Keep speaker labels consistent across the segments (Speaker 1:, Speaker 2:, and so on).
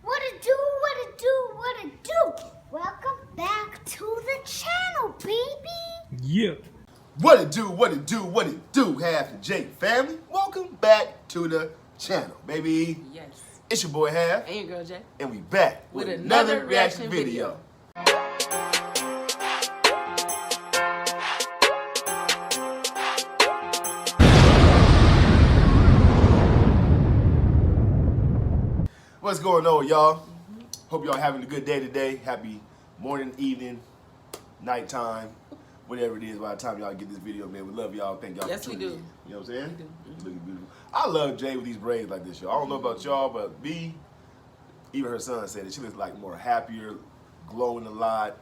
Speaker 1: What it do, what it do, what it do? Welcome back to the channel, baby.
Speaker 2: Yeah.
Speaker 3: What it do, what it do, what it do, Half and Jake family. Welcome back to the channel, baby.
Speaker 4: Yes.
Speaker 3: It's your boy Half.
Speaker 4: And your girl Jay.
Speaker 3: And we back
Speaker 4: With
Speaker 3: another reaction video. What's going on, y'all? Hope y'all having a good day today. Happy morning, evening, nighttime, whatever it is by the time y'all get this video, man. We love y'all. Thank y'all
Speaker 4: Yes,
Speaker 3: for
Speaker 4: we
Speaker 3: tuning
Speaker 4: do.
Speaker 3: in. You know what I'm saying?
Speaker 4: We do.
Speaker 3: Looking beautiful. I love Jay with these braids like this, y'all. I don't know about y'all, but me, even her son said it. She looks like more happier, glowing a lot.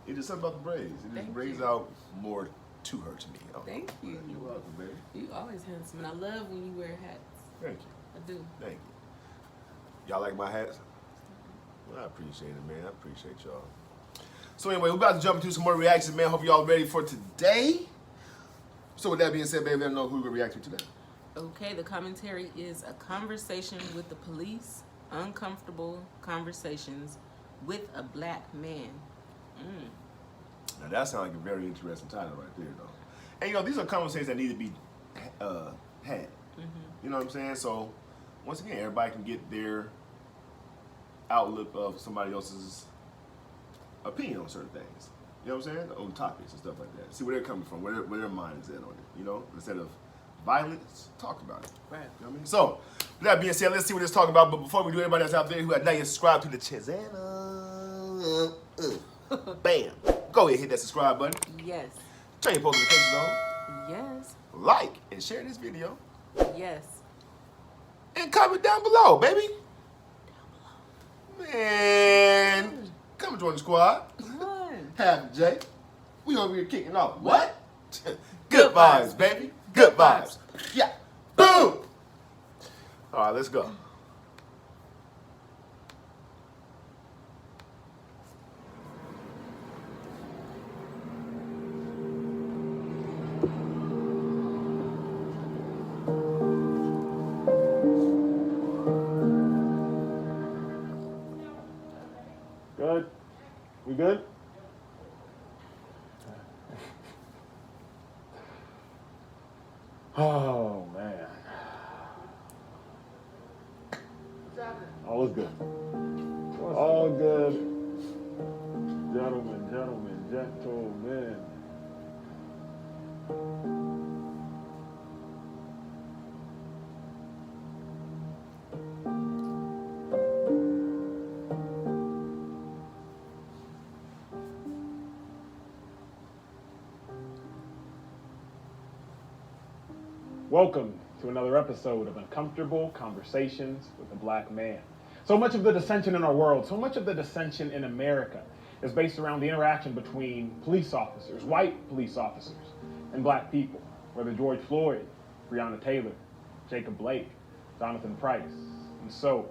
Speaker 3: It's just something about the braids. It just
Speaker 4: Thank
Speaker 3: brings
Speaker 4: you.
Speaker 3: out more to her, to me.
Speaker 4: Thank you.
Speaker 3: You're welcome, baby.
Speaker 4: You always handsome, and I love when you wear hats.
Speaker 3: Thank you.
Speaker 4: I do.
Speaker 3: Thank you. Y'all like my hats? Well, I appreciate it, man. I appreciate y'all. So anyway, we're about to jump into some more reactions, man. Hope y'all ready for today. So with that being said, baby, let them know who we're reacting to today.
Speaker 4: Okay, the commentary is a conversation with the police, uncomfortable conversations with a black man.
Speaker 3: Now that sounds like a very interesting title right there, though. And you know, these are conversations that need to be had. You know what I'm saying? So once again, everybody can get their outlook of somebody else's opinion on certain things. You know what I'm saying? On topics and stuff like that. See where they're coming from, where their mind is at on it. You know, instead of violence, talk about it.
Speaker 4: Right.
Speaker 3: You know what I mean? So, with that being said, let's see what it's talking about. But before we do, everybody that's out there who has not yet subscribed to the channel, bam, go ahead, hit that subscribe button.
Speaker 4: Yes.
Speaker 3: Turn your post notifications on.
Speaker 4: Yes.
Speaker 3: Like and share this video.
Speaker 4: Yes.
Speaker 3: And comment down below, baby. Man, come join the squad.
Speaker 4: Come on.
Speaker 3: Half Jay. We over here kicking off. What? Good vibes, baby. Good vibes. Yeah. Boom. All right, let's go.
Speaker 2: Good? We good? Oh, man. All is good. All good. Gentlemen, gentlemen. Welcome to another episode of Uncomfortable Conversations with a Black Man. So much of the dissension in our world, so much of the dissension in America is based around the interaction between police officers, white police officers, and black people, whether George Floyd, Breonna Taylor, Jacob Blake, Jonathan Price, and so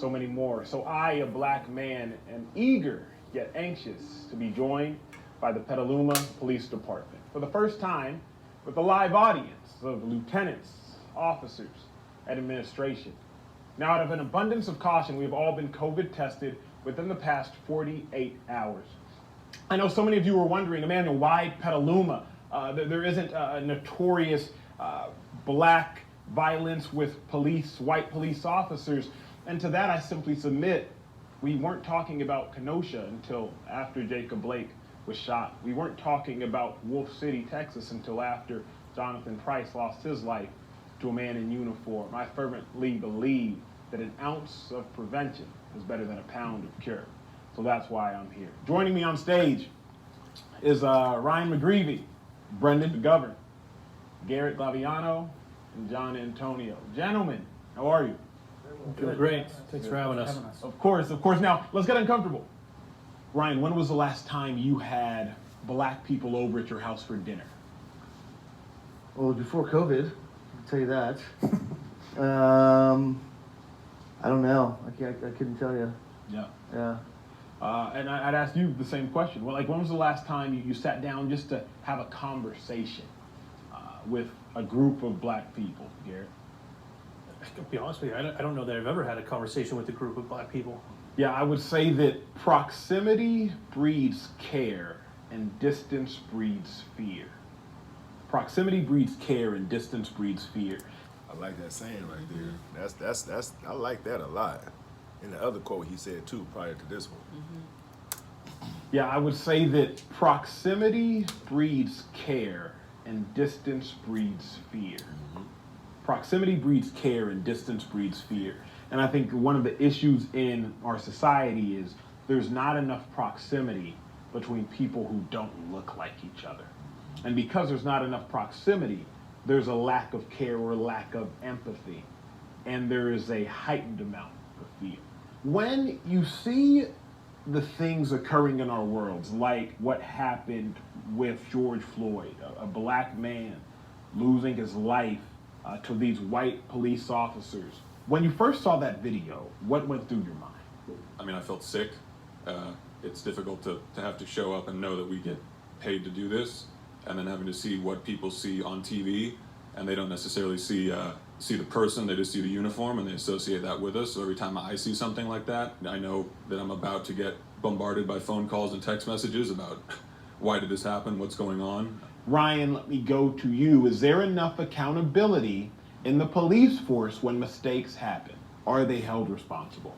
Speaker 2: many more. So I, a black man, am eager yet anxious to be joined by the Petaluma Police Department for the first time with a live audience of lieutenants, officers, and administration. Now, out of an abundance of caution, we have all been COVID tested within the past 48 hours. I know so many of you were wondering, Emmanuel, why Petaluma? There isn't a notorious black violence with white police officers. And to that, I simply submit, we weren't talking about Kenosha until after Jacob Blake was shot. We weren't talking about Wolf City, Texas until after Jonathan Price lost his life to a man in uniform. I fervently believe that an ounce of prevention is better than a pound of cure. So that's why I'm here. Joining me on stage is Ryan McGreevy, Brendan McGovern, Garrett Glaviano, and John Antonio. Gentlemen, how are you?
Speaker 5: Doing great. Thanks for having us.
Speaker 2: Of course. Now, let's get uncomfortable. Ryan, when was the last time you had black people over at your house for dinner?
Speaker 5: Well, before COVID, I'll tell you that. I don't know. I couldn't tell you.
Speaker 2: Yeah.
Speaker 5: Yeah.
Speaker 2: And I'd ask you the same question. Well, like, when was the last time you sat down just to have a conversation with a group of black people, Garrett?
Speaker 6: To be honest with you, I don't know that I've ever had a conversation with a group of black people.
Speaker 2: Yeah, I would say that proximity breeds care and distance breeds fear. Proximity breeds care and distance breeds fear.
Speaker 3: I like that saying right there. That's I like that a lot. And the other quote he said too prior to this one.
Speaker 2: Yeah, I would say that proximity breeds care and distance breeds fear. Proximity breeds care and distance breeds fear. And I think one of the issues in our society is there's not enough proximity between people who don't look like each other. And because there's not enough proximity, there's a lack of care or lack of empathy. And there is a heightened amount of fear. When you see the things occurring in our worlds, like what happened with George Floyd, a black man losing his life to these white police officers. When you first saw that video, what went through your mind?
Speaker 7: I mean, I felt sick. It's difficult to have to show up and know that we get paid to do this, and then having to see what people see on TV, and they don't necessarily see the person, they just see the uniform, and they associate that with us. So every time I see something like that, I know that I'm about to get bombarded by phone calls and text messages about why did this happen, what's going on.
Speaker 2: Ryan, let me go to you. Is there enough accountability in the police force when mistakes happen? Are they held responsible?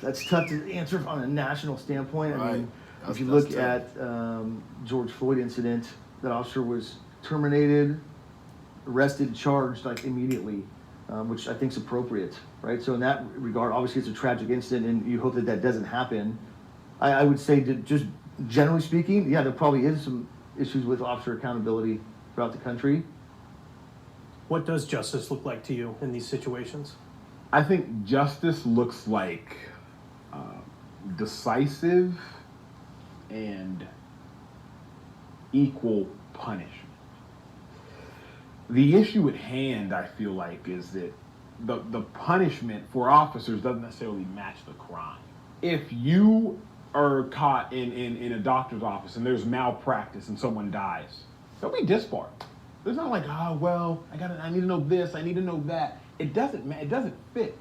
Speaker 5: That's tough to answer on a national standpoint. I mean,
Speaker 3: That's-
Speaker 5: if you
Speaker 3: that's
Speaker 5: look
Speaker 3: tough.
Speaker 5: at George Floyd incident, that officer was terminated, arrested, charged like immediately, which I think is appropriate, right? So in that regard, obviously it's a tragic incident, and you hope that that doesn't happen. I would say that just generally speaking, yeah, there probably is some issues with officer accountability throughout the country.
Speaker 6: What does justice look like to you in these situations?
Speaker 2: I think justice looks like decisive and equal punishment. The issue at hand, I feel like, is that the punishment for officers doesn't necessarily match the crime. If you are caught in a doctor's office and there's malpractice and someone dies, they'll be disbarred. It's not like, well, I need to know this, I need to know that. It doesn't fit.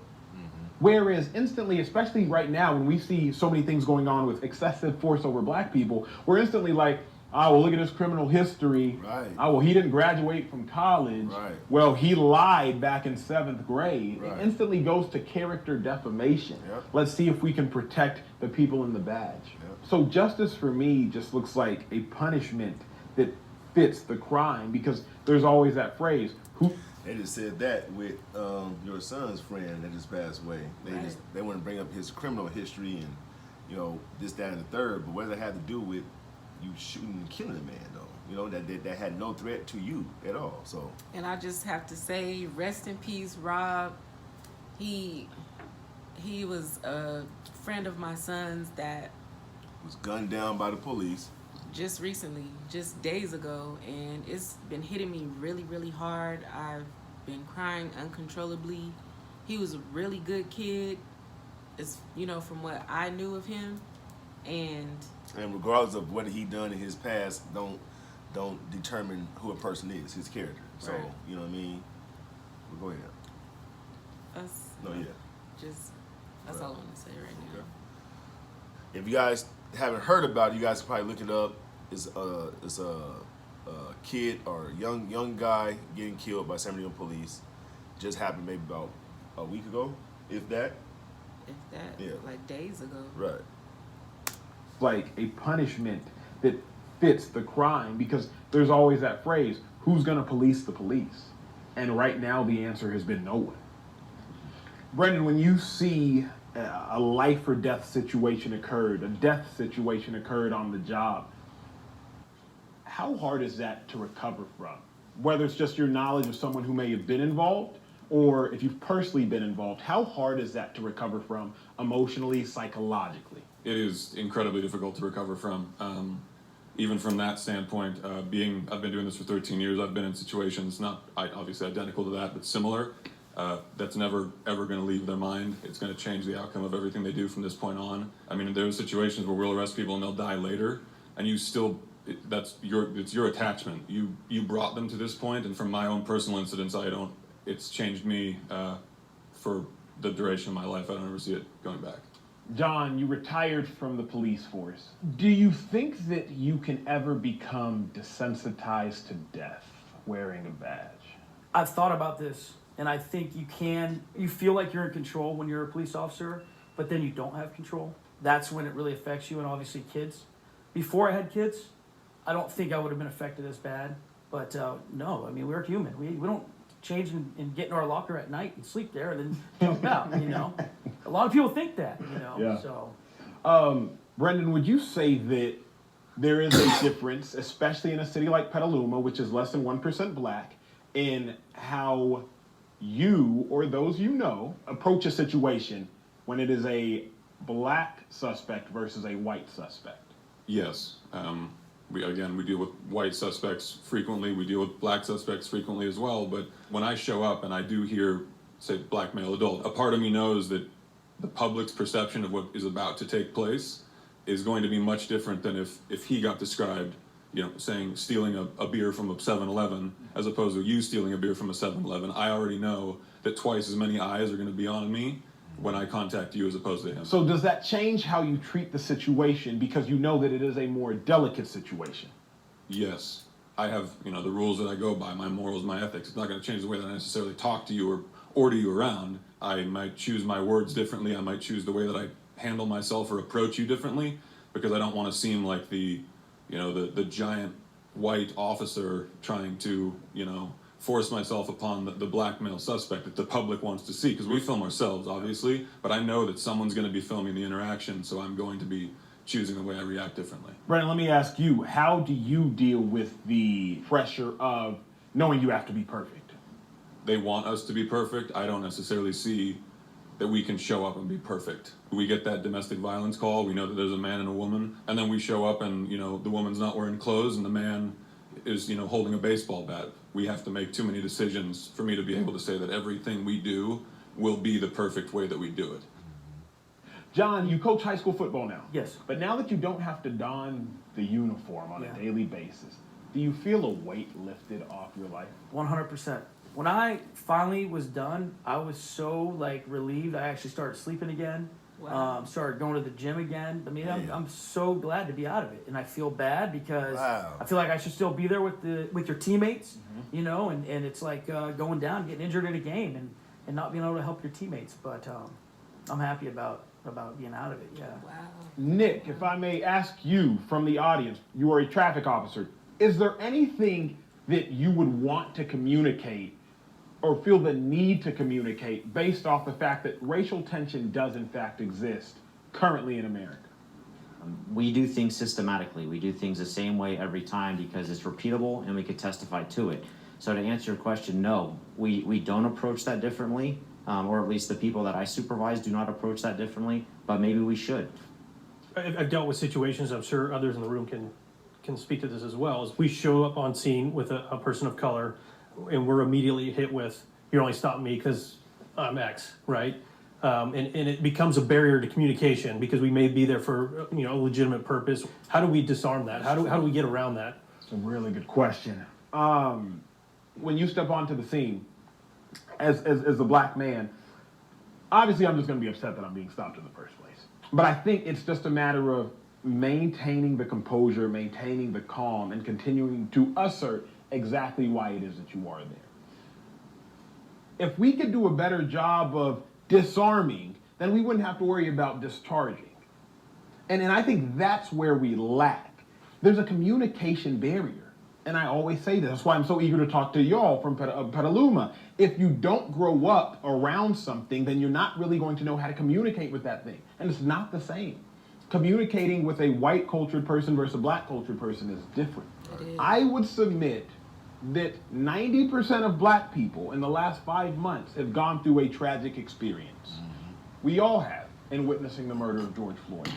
Speaker 2: Whereas instantly, especially right now, when we see so many things going on with excessive force over black people, we're instantly like, well, look at his criminal history.
Speaker 3: Right.
Speaker 2: Well, he didn't graduate from college.
Speaker 3: Right.
Speaker 2: Well, he lied back in 7th grade.
Speaker 3: Right.
Speaker 2: It instantly goes to character defamation.
Speaker 3: Yep.
Speaker 2: Let's see if we can protect the people in the badge.
Speaker 3: Yep.
Speaker 2: So justice for me just looks like a punishment that fits the crime, because there's always that phrase,
Speaker 3: They just said that with your son's friend that just passed away. They want to bring up his criminal history and this, that, and the third. But what does it have to do with you shooting and killing a man, though? That had no threat to you at all. So.
Speaker 4: And I just have to say, rest in peace, Rob. He was a friend of my son's that
Speaker 3: Was gunned down by the police.
Speaker 4: just recently, just days ago, and it's been hitting me really, really hard. I've been crying uncontrollably. He was a really good kid, from what I knew of him, and
Speaker 3: regardless of what he done in his past, don't determine who a person is, his character. So
Speaker 4: Right.
Speaker 3: you know what I mean. Well, go ahead.
Speaker 4: us,
Speaker 3: No, yeah.
Speaker 4: just that's all I want to say right now.
Speaker 3: If you guys haven't heard about it, you guys can probably look it up. It's a kid or a young guy getting killed by San Bernardino police. Just happened maybe about a week ago, if that.
Speaker 4: If that,
Speaker 3: Yeah.
Speaker 4: like days ago.
Speaker 3: Right.
Speaker 2: like a punishment that fits the crime, because there's always that phrase, who's going to police the police? And right now the answer has been no one. Brendan, when you see a life or death situation occurred, a death situation occurred on the job, how hard is that to recover from? Whether it's just your knowledge of someone who may have been involved, or if you've personally been involved, how hard is that to recover from emotionally, psychologically?
Speaker 7: It is incredibly difficult to recover from. Even from that standpoint, I've been doing this for 13 years. I've been in situations, not obviously identical to that, but similar. That's never, ever going to leave their mind. It's going to change the outcome of everything they do from this point on. I mean, there are situations where we'll arrest people and they'll die later, and you still it's your attachment. You brought them to this point, and from my own personal incidents, it's changed me for the duration of my life. I don't ever see it going back.
Speaker 2: John, you retired from the police force. Do you think that you can ever become desensitized to death wearing a badge?
Speaker 8: I've thought about this, and I think you feel like you're in control when you're a police officer, but then you don't have control. That's when it really affects you, and obviously kids. Before I had kids, I don't think I would have been affected as bad, but no, I mean, we're human. We don't change and get in our locker at night and sleep there and then jump out, you know? A lot of people think that, you know,
Speaker 2: Yeah.
Speaker 8: so.
Speaker 2: Brendan, would you say that there is a difference, especially in a city like Petaluma, which is less than 1% black, in how you or those you know approach a situation when it is a black suspect versus a white suspect?
Speaker 7: Yes. We deal with white suspects frequently. We deal with black suspects frequently as well. But when I show up and I do hear, say, black male adult, a part of me knows that the public's perception of what is about to take place is going to be much different than if he got described, you know, saying stealing a beer from a 7-Eleven as opposed to you stealing a beer from a 7-Eleven. I already know that twice as many eyes are going to be on me when I contact you as opposed to him.
Speaker 2: So does that change how you treat the situation because you know that it is a more delicate situation?
Speaker 7: Yes. I have, you know, the rules that I go by, my morals, my ethics. It's not going to change the way that I necessarily talk to you or order you around. I might choose my words differently. I might choose the way that I handle myself or approach you differently because I don't want to seem like the giant white officer trying to, you know, force myself upon the black male suspect that the public wants to see, because we film ourselves, obviously, but I know that someone's going to be filming the interaction, so I'm going to be choosing the way I react differently.
Speaker 2: Brendan, let me ask you, how do you deal with the pressure of knowing you have to be perfect?
Speaker 7: They want us to be perfect. I don't necessarily see that we can show up and be perfect. We get that domestic violence call, we know that there's a man and a woman, and then we show up and, you know, the woman's not wearing clothes and the man is, you know, holding a baseball bat. We have to make too many decisions for me to be able to say that everything we do will be the perfect way that we do it.
Speaker 2: John, you coach high school football now.
Speaker 8: Yes.
Speaker 2: But now that you don't have to don the uniform on a daily basis, do you feel a weight lifted off your life?
Speaker 8: 100%. When I finally was done, I was so relieved. I actually started sleeping again.
Speaker 4: Wow.
Speaker 8: Started going to the gym again. I mean, I'm so glad to be out of it, and I feel bad because I feel like I should still be there with your teammates, you know, and it's like going down, getting injured in a game, and not being able to help your teammates. But I'm happy about being out of it. Yeah.
Speaker 4: Wow.
Speaker 2: Nick, if I may ask you from the audience, you are a traffic officer. Is there anything that you would want to communicate or feel the need to communicate based off the fact that racial tension does in fact exist currently in America?
Speaker 9: We do things systematically. We do things the same way every time because it's repeatable and we could testify to it. So to answer your question, no, we don't approach that differently, or at least the people that I supervise do not approach that differently, but maybe we should.
Speaker 6: I've dealt with situations, I'm sure others in the room can speak to this as well, is we show up on scene with a person of color and we're immediately hit with, you're only stopping me because I'm X, right? And it becomes a barrier to communication because we may be there for, you know, a legitimate purpose. How do we disarm that? How do we get around that?
Speaker 2: It's a really good question. When you step onto the scene as a black man, obviously I'm just going to be upset that I'm being stopped in the first place. But I think it's just a matter of maintaining the composure, maintaining the calm, and continuing to assert exactly why it is that you are there. If we could do a better job of disarming, then we wouldn't have to worry about discharging. And I think that's where we lack. There's a communication barrier. And I always say this. That's why I'm so eager to talk to y'all from Petaluma. If you don't grow up around something, then you're not really going to know how to communicate with that thing. And it's not the same. Communicating with a white cultured person versus a black cultured person is different. I would submit that 90% of black people in the last 5 months have gone through a tragic experience. We all have in witnessing the murder of George Floyd.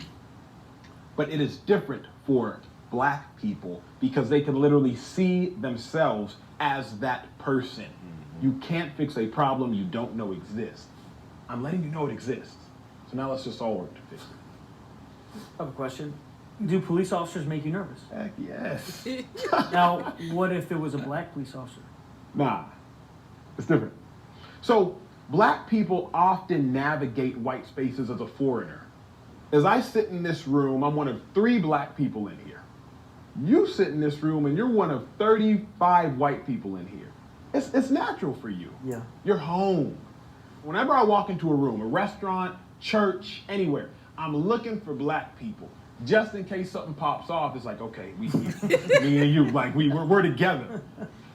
Speaker 2: But it is different for black people because they can literally see themselves as that person. You can't fix a problem you don't know exists. I'm letting you know it exists. So now let's just all work to fix it.
Speaker 8: I have a question. Do police officers make you nervous?
Speaker 2: Heck yes.
Speaker 8: Now, what if it was a black police officer?
Speaker 2: Nah, it's different. So, black people often navigate white spaces as a foreigner. As I sit in this room, I'm one of 3 black people in here. You sit in this room and you're one of 35 white people in here. It's natural for you.
Speaker 8: Yeah.
Speaker 2: You're home. Whenever I walk into a room, a restaurant, church, anywhere, I'm looking for black people. Just in case something pops off, it's like, okay, me and you, like we're together.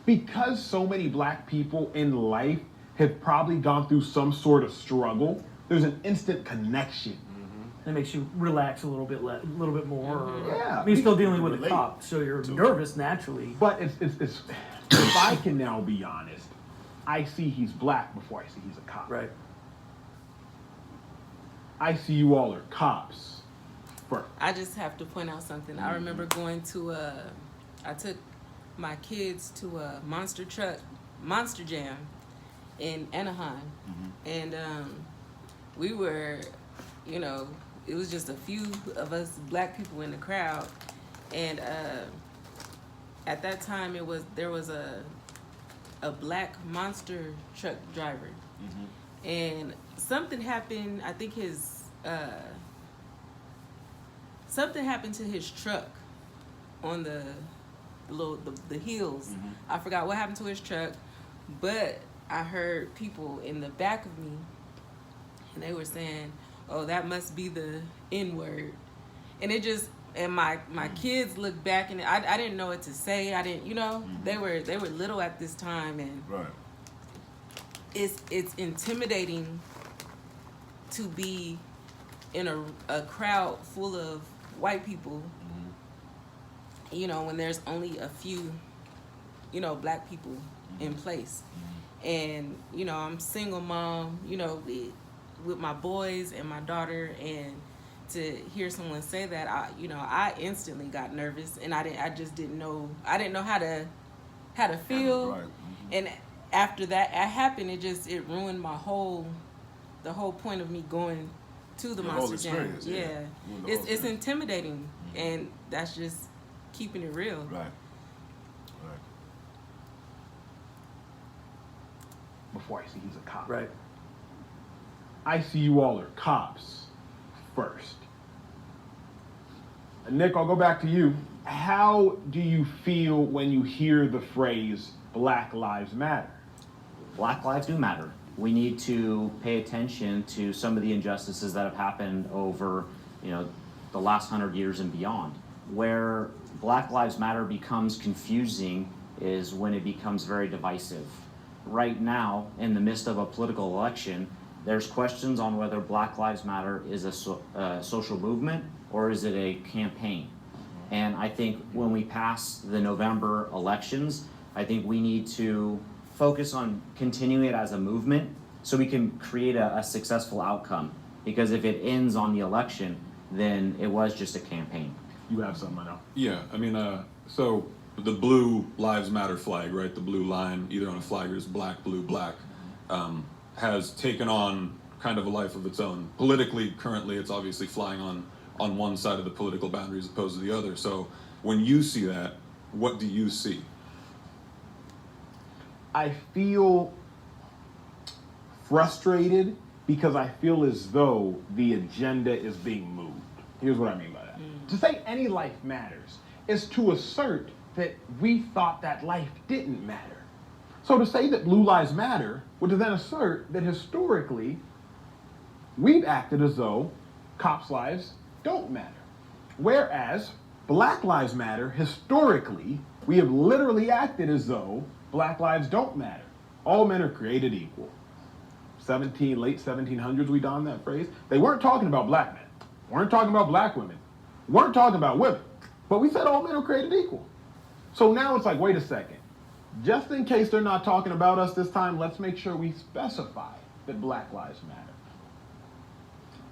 Speaker 2: Because so many black people in life have probably gone through some sort of struggle, there's an instant connection.
Speaker 8: That makes you relax a little bit more.
Speaker 2: Yeah.
Speaker 8: I mean, you're still dealing with a
Speaker 3: Relate
Speaker 8: cop, so you're nervous naturally.
Speaker 2: But it's if I can now be honest, I see he's black before I see he's a cop.
Speaker 8: Right.
Speaker 2: I see you all are cops first.
Speaker 4: I just have to point out something. I remember going to I took my kids to a Monster Jam in Anaheim. And we were, you know, it was just a few of us black people in the crowd. And at that time there was a black monster truck driver. And something happened, I think something happened to his truck on the hills. I forgot what happened to his truck, but I heard people in the back of me, and they were saying, "Oh, that must be the N-word," and it just. And my kids looked back, and I didn't know what to say. I didn't, you know, they were little at this time, and
Speaker 3: Right.
Speaker 4: it's intimidating to be in a crowd full of white people, you know, when there's only a few, you know, black people in place. And, you know, I'm single mom, you know, with my boys and my daughter, and to hear someone say that, I instantly got nervous, and I just didn't know how to feel.
Speaker 3: Right.
Speaker 4: And after that happened, it ruined the whole point of me going to the
Speaker 3: Your whole
Speaker 4: Monster Jam.
Speaker 3: experience, yeah.
Speaker 4: Yeah.
Speaker 3: Ruined the whole
Speaker 4: It's
Speaker 3: experience.
Speaker 4: intimidating, and that's just keeping it real.
Speaker 3: Right.
Speaker 2: Before I see he's a cop.
Speaker 8: Right.
Speaker 2: I see you all are cops first. And Nick, I'll go back to you. How do you feel when you hear the phrase Black Lives Matter?
Speaker 9: Black lives do matter. We need to pay attention to some of the injustices that have happened over, you know, the last 100 years and beyond. Where Black Lives Matter becomes confusing is when it becomes very divisive. Right now, in the midst of a political election, there's questions on whether Black Lives Matter is a social movement or is it a campaign. And I think when we pass the November elections, I think we need to focus on continuing it as a movement so we can create a successful outcome. Because if it ends on the election, then it was just a campaign.
Speaker 2: You have something, I know.
Speaker 7: Yeah, I mean, so the blue Lives Matter flag, right? The blue line, either on a flag or it's black, blue, black, has taken on kind of a life of its own. Politically, currently, it's obviously flying on one side of the political boundary as opposed to the other. So when you see that, what do you see?
Speaker 2: I feel frustrated because I feel as though the agenda is being moved. Here's what I mean by that. To say any life matters is to assert that we thought that life didn't matter. So to say that blue lives matter would then assert that historically we've acted as though cops' lives don't matter. Whereas Black Lives Matter, historically, we have literally acted as though Black lives don't matter. All men are created equal. Late 1700s, we donned that phrase. They weren't talking about black men, weren't talking about black women, weren't talking about women, but we said all men are created equal. So now it's like, wait a second. Just in case they're not talking about us this time, let's make sure we specify that Black Lives Matter.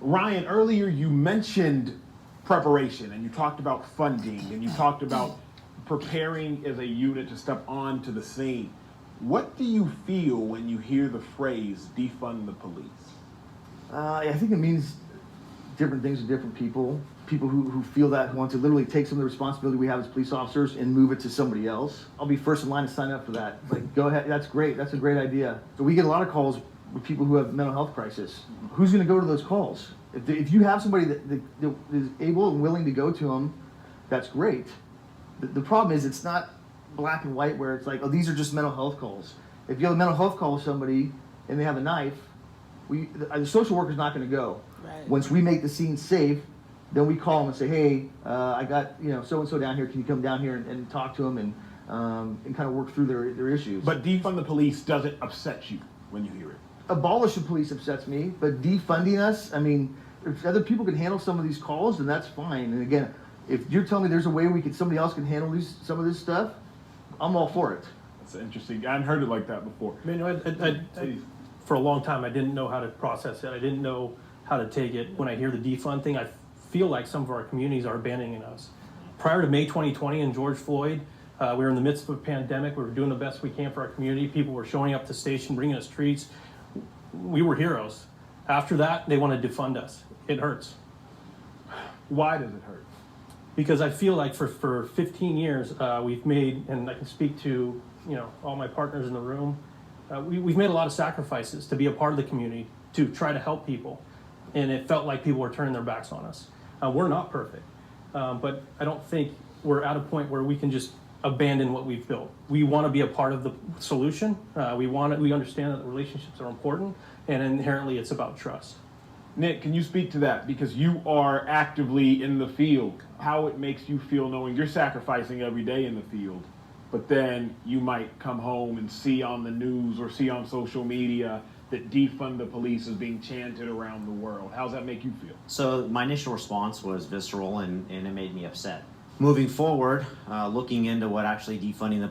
Speaker 2: Ryan, earlier you mentioned preparation, and you talked about funding, and you talked about preparing as a unit to step onto the scene. What do you feel when you hear the phrase defund the police?
Speaker 5: I think it means different things to different people. People who feel that, who want to literally take some of the responsibility we have as police officers and move it to somebody else. I'll be first in line to sign up for that. Like, go ahead, that's great, that's a great idea. So we get a lot of calls with people who have mental health crisis. Who's gonna go to those calls? If you have somebody that is able and willing to go to them, that's great. The problem is it's not black and white where it's like, oh, these are just mental health calls. If you have a mental health call with somebody and they have a knife, the social worker's not going to go.
Speaker 4: Right.
Speaker 5: Once we make the scene safe, then we call them and say, hey, I got so and so down here. Can you come down here and talk to them and kind of work through their issues?
Speaker 2: But defund the police doesn't upset you when you hear it.
Speaker 5: Abolish the police upsets me, but defunding us, I mean, if other people can handle some of these calls, then that's fine. And again, if you're telling me there's a way somebody else can handle some of this stuff, I'm all for it.
Speaker 2: That's interesting. I hadn't heard it like that before.
Speaker 6: I mean, for a long time, I didn't know how to process it. I didn't know how to take it. When I hear the defund thing, I feel like some of our communities are abandoning us. Prior to May 2020 and George Floyd, we were in the midst of a pandemic. We were doing the best we can for our community. People were showing up to the station, bringing us treats. We were heroes. After that, they want to defund us. It hurts.
Speaker 2: Why does it hurt?
Speaker 6: Because I feel like for 15 years, we've made, and I can speak to all my partners in the room, we've made a lot of sacrifices to be a part of the community, to try to help people. And it felt like people were turning their backs on us. We're not perfect, but I don't think we're at a point where we can just abandon what we've built. We want to be a part of the solution. We understand that the relationships are important, and inherently it's about trust.
Speaker 2: Nick, can you speak to that? Because you are actively in the field. How it makes you feel knowing you're sacrificing every day in the field, but then you might come home and see on the news or see on social media that defund the police is being chanted around the world. How does that make you feel?
Speaker 9: So my initial response was visceral and it made me upset. Moving forward, looking into what actually defunding the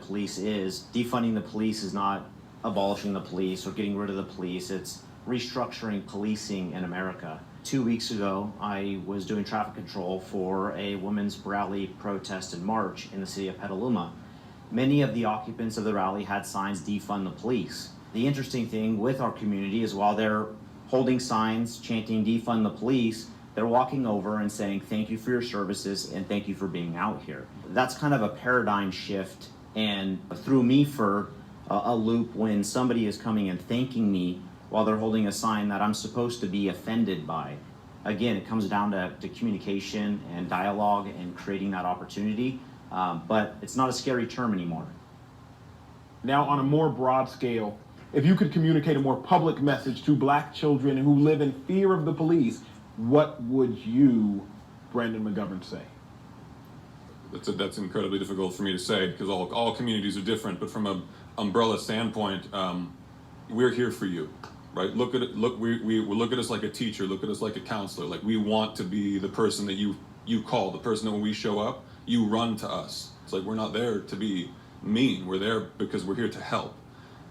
Speaker 9: police is not abolishing the police or getting rid of the police. It's restructuring policing in America. 2 weeks ago, I was doing traffic control for a women's rally, protest, and march in the city of Petaluma. Many of the occupants of the rally had signs, defund the police. The interesting thing with our community is while they're holding signs, chanting defund the police, they're walking over and saying, thank you for your services and thank you for being out here. That's kind of a paradigm shift and threw me for a loop when somebody is coming and thanking me while they're holding a sign that I'm supposed to be offended by. Again, it comes down to communication and dialogue and creating that opportunity, but it's not a scary term anymore.
Speaker 2: Now, on a more broad scale, if you could communicate a more public message to black children who live in fear of the police, what would you, Brandon McGovern, say?
Speaker 7: That's incredibly difficult for me to say because all communities are different, but from an umbrella standpoint, we're here for you. Right? Look at it. We look at us like a teacher. Look at us like a counselor. Like we want to be the person that you call, the person that when we show up, you run to us. It's like we're not there to be mean. We're there because we're here to help.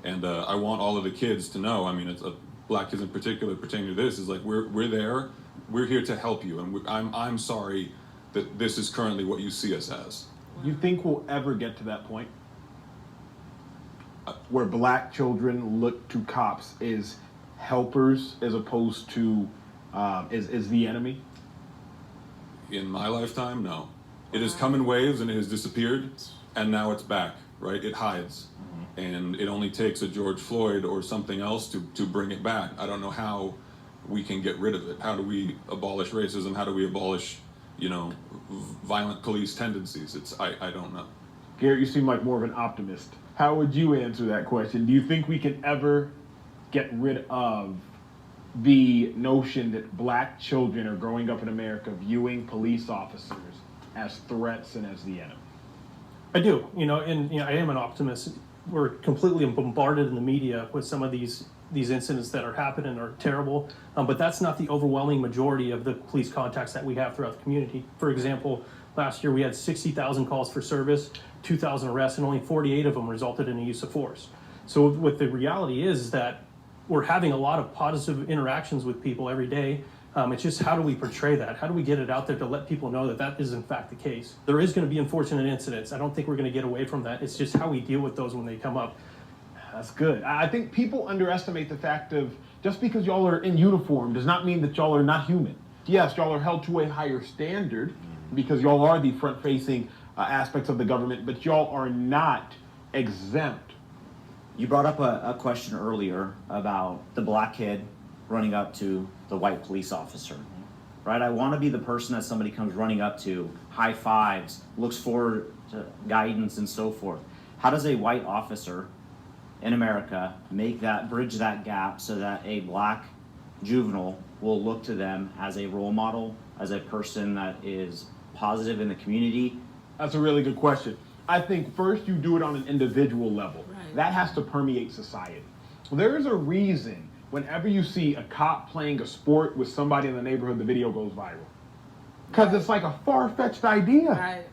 Speaker 7: And I want all of the kids to know. I mean, it's black kids in particular pertaining to this is like we're there. We're here to help you. And I'm sorry that this is currently what you see us as.
Speaker 2: You think we'll ever get to that point where black children look to cops as helpers as opposed to is the enemy?
Speaker 7: In my lifetime, no. It has come in waves and it has disappeared, and now it's back, right? It hides. And it only takes a George Floyd or something else to bring it back. I don't know how we can get rid of it. How do we abolish racism? How do we abolish, violent police tendencies? I don't know.
Speaker 2: Garrett, you seem like more of an optimist. How would you answer that question? Do you think we can ever get rid of the notion that black children are growing up in America viewing police officers as threats and as the enemy?
Speaker 6: I do, I am an optimist. We're completely bombarded in the media with some of these incidents that are happening are terrible, but that's not the overwhelming majority of the police contacts that we have throughout the community. For example, last year we had 60,000 calls for service, 2,000 arrests, and only 48 of them resulted in the use of force. So what the reality is that we're having a lot of positive interactions with people every day. It's just how do we portray that? How do we get it out there to let people know that that is in fact the case? There is going to be unfortunate incidents. I don't think we're going to get away from that. It's just how we deal with those when they come up.
Speaker 2: That's good. I think people underestimate the fact of just because y'all are in uniform does not mean that y'all are not human. yes, y'all are held to a higher standard because y'all are the front-facing aspects of the government, but y'all are not exempt.
Speaker 9: You brought up a question earlier about the black kid running up to the white police officer, right? I want to be the person that somebody comes running up to, high fives, looks forward to guidance and so forth. How does a white officer in America bridge that gap so that a black juvenile will look to them as a role model, as a person that is positive in the community?
Speaker 2: That's a really good question. I think first you do it on an individual level.
Speaker 4: Right.
Speaker 2: That has to permeate society. There is a reason whenever you see a cop playing a sport with somebody in the neighborhood, the video goes viral. Because it's like a far-fetched idea.
Speaker 4: Right.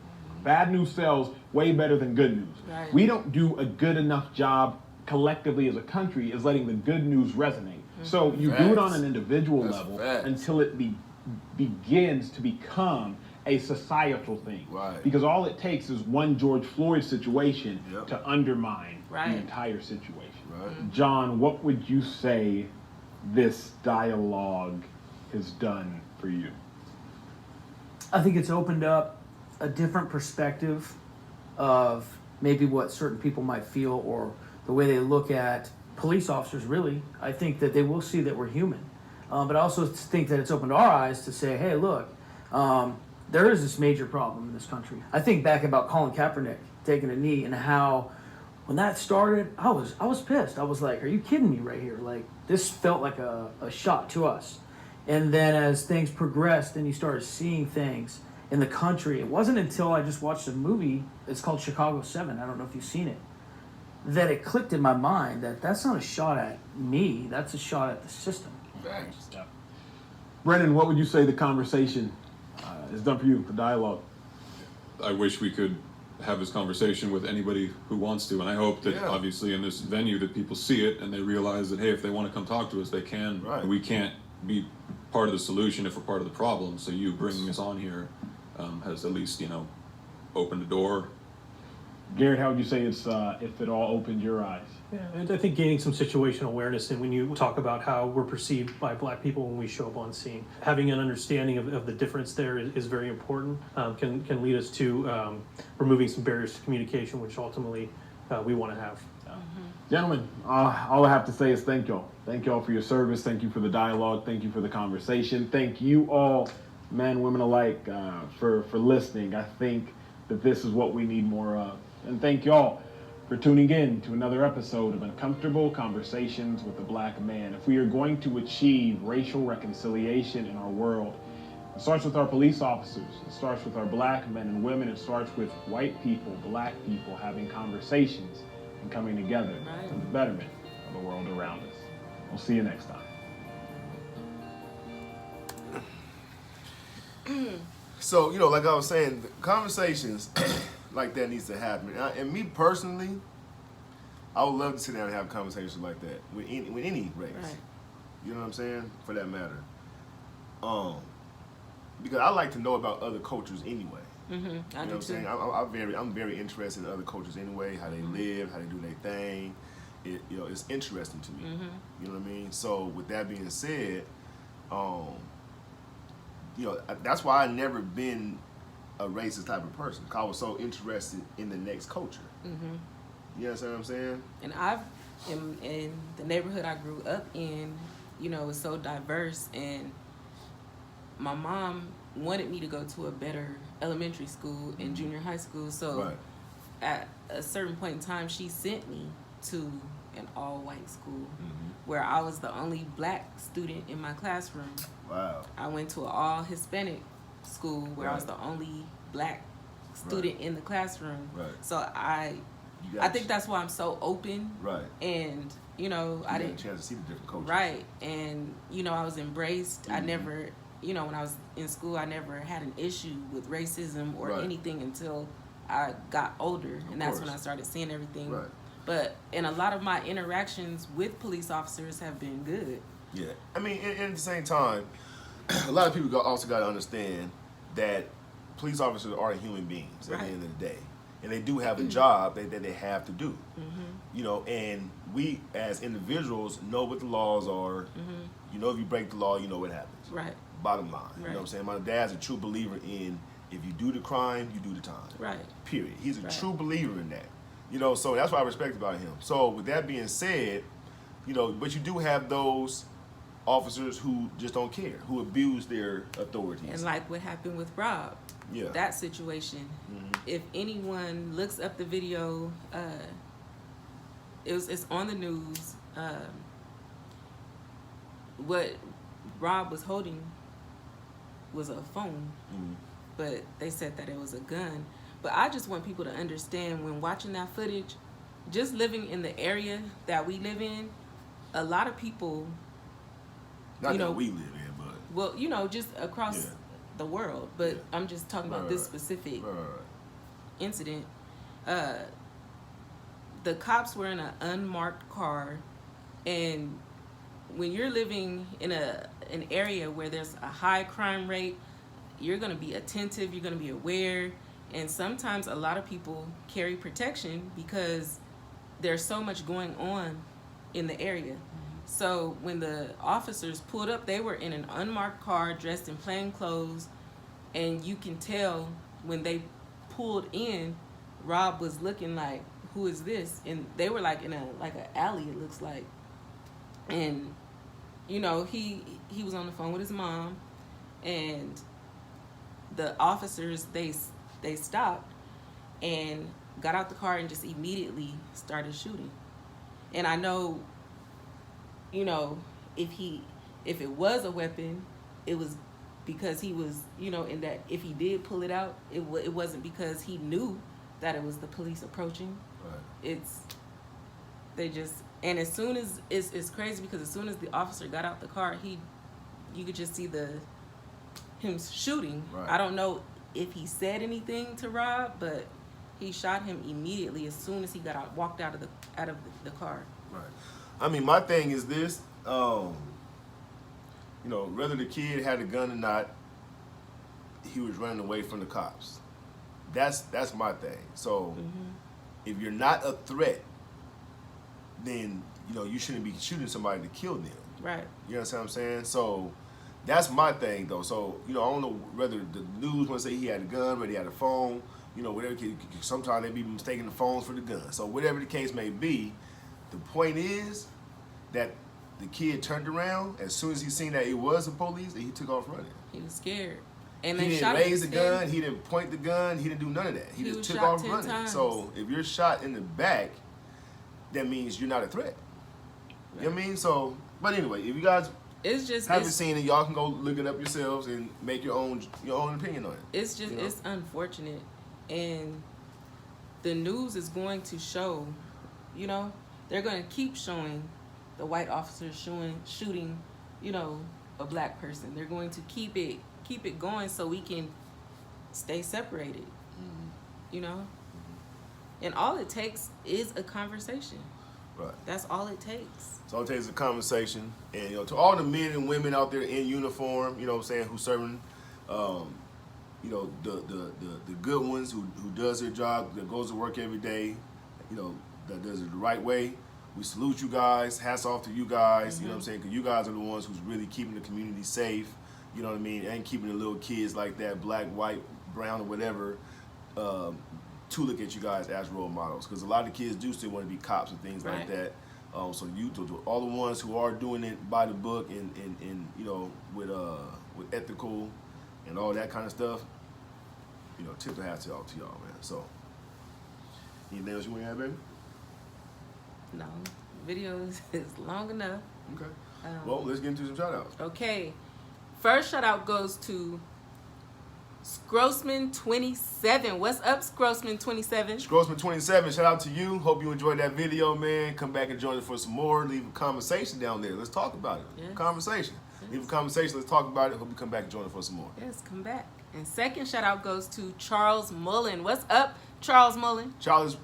Speaker 2: Bad news sells way better than good news.
Speaker 4: Right.
Speaker 2: We don't do a good enough job collectively as a country is letting the good news resonate. So you do it on an individual level until it begins to become a societal thing.
Speaker 3: Right.
Speaker 2: Because all it takes is one George Floyd situation to undermine
Speaker 4: Right.
Speaker 2: the entire situation.
Speaker 3: Right.
Speaker 2: John, what would you say this dialogue has done for you?
Speaker 8: I think it's opened up a different perspective of maybe what certain people might feel or the way they look at police officers, really. I think that they will see that we're human. But I also think that it's opened our eyes to say, hey, look, there is this major problem in this country. I think back about Colin Kaepernick taking a knee and how when that started, I was pissed. I was like, are you kidding me right here? Like, this felt like a shot to us. And then as things progressed and you started seeing things in the country, it wasn't until I just watched a movie, it's called Chicago 7, I don't know if you've seen it, that it clicked in my mind that that's not a shot at me, that's a shot at the system.
Speaker 3: Thanks.
Speaker 2: Brennan, what would you say the conversation has done for you, the dialogue?
Speaker 7: I wish we could have this conversation with anybody who wants to, and I hope that obviously in this venue that people see it and they realize that, hey, if they want to come talk to us, they can.
Speaker 3: Right.
Speaker 7: We can't be part of the solution if we're part of the problem. So you bringing us on here has at least, opened the door.
Speaker 2: Garrett, how would you say it's if it all opened your eyes?
Speaker 6: Yeah, and I think gaining some situational awareness, and when you talk about how we're perceived by black people when we show up on scene, having an understanding of the difference there is very important, can lead us to removing some barriers to communication, which ultimately we want to have.
Speaker 2: Gentlemen, all I have to say is thank y'all. Thank y'all for your service. Thank you for the dialogue. Thank you for the conversation. Thank you all, men, women alike, for listening. I think that this is what we need more of. And thank y'all for tuning in to another episode of Uncomfortable Conversations with the Black Man. If we are going to achieve racial reconciliation in our world, it starts with our police officers. It starts with our black men and women. It starts with white people, black people having conversations and coming together for the betterment of the world around us. We'll see you next time.
Speaker 3: So, like I was saying, conversations like that needs to happen. And me personally, I would love to sit down and have conversations like that with any race.
Speaker 4: Right.
Speaker 3: You know what I'm saying? For that matter. Because I like to know about other cultures anyway.
Speaker 4: I
Speaker 3: You know
Speaker 4: do
Speaker 3: what I'm saying?
Speaker 4: too.
Speaker 3: I'm very interested in other cultures anyway, how they live, how they do their thing. It's interesting to me. You know what I mean? So with that being said, that's why I never been a racist type of person. 'Cause I was so interested in the next culture. You understand what I'm saying?
Speaker 4: And in the neighborhood I grew up in, it's so diverse, and my mom wanted me to go to a better elementary school and junior high school. So at a certain point in time, she sent me to an all-white school where I was the only black student in my classroom.
Speaker 3: Wow.
Speaker 4: I went to an all-Hispanic school where I was the only black student in the classroom. So I think that's why I'm so open. And I didn't
Speaker 3: had a chance to see the different cultures.
Speaker 4: And I was embraced. I never, when I was in school, I never had an issue with racism or anything until I got older, and that's when I started seeing everything. But and a lot of my interactions with police officers have been good.
Speaker 3: Yeah, I mean, and at the same time, a lot of people also got to understand that police officers are human beings at the end of the day, and they do have a job that they have to do. And we as individuals know what the laws are. You know, if you break the law, you know what happens.
Speaker 4: Right.
Speaker 3: Bottom line. You
Speaker 4: Right.
Speaker 3: know what I'm saying? My dad's a true believer in if you do the crime, you do the time.
Speaker 4: Right.
Speaker 3: Period. He's a
Speaker 4: Right.
Speaker 3: true believer in that. You know, so that's what I respect about him. So with that being said, you know, but you do have those officers who just don't care, who abuse their authorities.
Speaker 4: And like what happened with Rob,
Speaker 3: Yeah.
Speaker 4: that situation. If anyone looks up the video, it's on the news. What Rob was holding was a phone, but they said that it was a gun. But I just want people to understand when watching that footage, just living in the area that we live in, a lot of people,
Speaker 3: Not
Speaker 4: you
Speaker 3: that
Speaker 4: know,
Speaker 3: we live in, but
Speaker 4: well, you know, just across
Speaker 3: Yeah.
Speaker 4: the world. But
Speaker 3: Yeah.
Speaker 4: I'm just talking about
Speaker 3: Right,
Speaker 4: this
Speaker 3: right.
Speaker 4: specific
Speaker 3: right.
Speaker 4: incident. The cops were in an unmarked car, and when you're living in an area where there's a high crime rate, you're going to be attentive, you're going to be aware, and sometimes a lot of people carry protection because there's so much going on in the area. So when the officers pulled up, they were in an unmarked car dressed in plain clothes, and you can tell when they pulled in, Rob was looking like, who is this? And they were like in an alley, it looks like. And you know, he was on the phone with his mom, and the officers they stopped and got out the car and just immediately started shooting. And I know, you know, if it was a weapon, it was because he was, you know, in that if he did pull it out, it wasn't because he knew that it was the police approaching.
Speaker 3: Right.
Speaker 4: And as soon as it's crazy because as soon as the officer got out the car, you could just see him shooting.
Speaker 3: Right.
Speaker 4: I don't know if he said anything to Rob, but he shot him immediately as soon as he walked out of the car.
Speaker 3: Right. I mean, my thing is this, you know, whether the kid had a gun or not, he was running away from the cops. That's my thing. So if you're not a threat, then, you know, you shouldn't be shooting somebody to kill them.
Speaker 4: Right.
Speaker 3: You understand what I'm saying? So that's my thing, though. So, you know, I don't know whether the news want to say he had a gun, whether he had a phone, you know, whatever. Sometimes they be mistaking the phones for the gun. So whatever the case may be, the point is that the kid turned around as soon as he seen that it was the police, and he took off running.
Speaker 4: He was scared. And
Speaker 3: He
Speaker 4: they
Speaker 3: didn't
Speaker 4: shot
Speaker 3: raise the
Speaker 4: him
Speaker 3: gun, he didn't point the gun, he didn't do none of that. He
Speaker 4: He
Speaker 3: just
Speaker 4: was
Speaker 3: took
Speaker 4: shot
Speaker 3: off
Speaker 4: 10
Speaker 3: running.
Speaker 4: times.
Speaker 3: So if you're shot in the back, that means you're not a threat. You know what I mean? So, but anyway, if you guys
Speaker 4: It's just
Speaker 3: haven't seen it, y'all can go look it up yourselves and make your own opinion on it.
Speaker 4: It's just,
Speaker 3: you know?
Speaker 4: it's unfortunate. And the news is going to show, you know, they're going to keep showing the white officers shooting, you know, a black person. They're going to keep it going so we can stay separated, you know? And all it takes is a conversation.
Speaker 3: Right.
Speaker 4: That's all it takes.
Speaker 3: So it takes a conversation, and, you know, to all the men and women out there in uniform, you know what I'm saying, who's serving, you know, the good ones who does their job, that goes to work every day, you know, that does it the right way. We salute you guys. Hats off to you guys. You know what I'm saying? Because you guys are the ones who's really keeping the community safe. You know what I mean? And keeping the little kids like that, black, white, brown, or whatever, to look at you guys as role models. Because a lot of kids do still want to be cops and things like that. So you, to all the ones who are doing it by the book and you know, with ethical and all that kind of stuff, you know, tip the hat to y'all, man. So, anything else you want to add, baby?
Speaker 4: No, video is long enough.
Speaker 3: Okay. Well, let's get into some shout outs.
Speaker 4: Okay. First shout out goes to Scrossman27. What's up, Scrossman27?
Speaker 3: Scrossman27, shout out to you. Hope you enjoyed that video, man. Come back and join us for some more. Leave a conversation down there. Let's talk about it.
Speaker 4: Yes.
Speaker 3: Conversation.
Speaker 4: Yes.
Speaker 3: Leave a conversation. Let's talk about it. Hope you come back and join us for some more.
Speaker 4: Yes, come back. And second shout out goes to Charles Mullen. What's up, Charles Mullen?
Speaker 3: Charles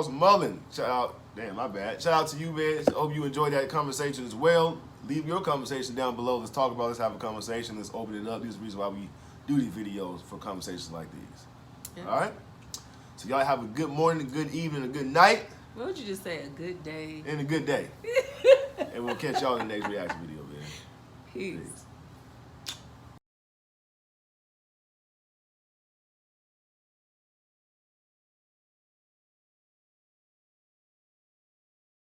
Speaker 3: Mullen. Shout out. Damn, my bad. Shout out to you, man. Hope you enjoyed that conversation as well. Leave your conversation down below. Let's talk about it. Let's have a conversation. Let's open it up. This is the reason why we do these videos, for conversations like these.
Speaker 4: Yes.
Speaker 3: All right? So y'all have a good morning, a good evening, a good night,
Speaker 4: What would you just say? A good day.
Speaker 3: and a good day. And we'll catch y'all in the next reaction video, man.
Speaker 4: Peace.